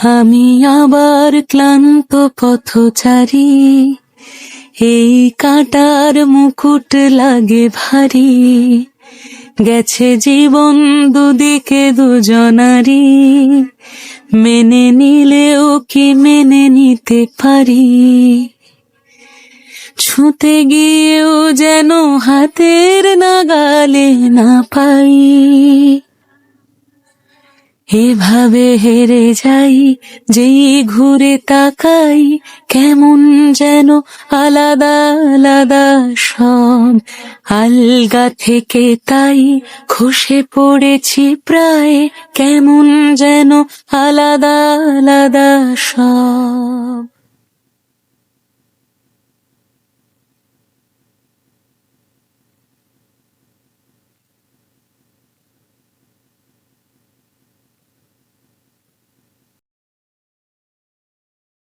আমি আবার ক্লান্ত পথচারী, এই কাঁটার মুকুট লাগে ভারী, গেছে জীবন দুদিকে দুজনারি, মেনে নিলেও কি মেনে নিতে পারি, ছুঁতে গিয়েও যেন হাতের নাগালে না পাই, এভাবে হেরে যাই যেই ঘুরে তাকাই, কেমন যেন আলাদা আলাদা সব, আলগা থেকে তাই খসে পড়েছি প্রায়, কেমন যেন আলাদা আলাদা সব।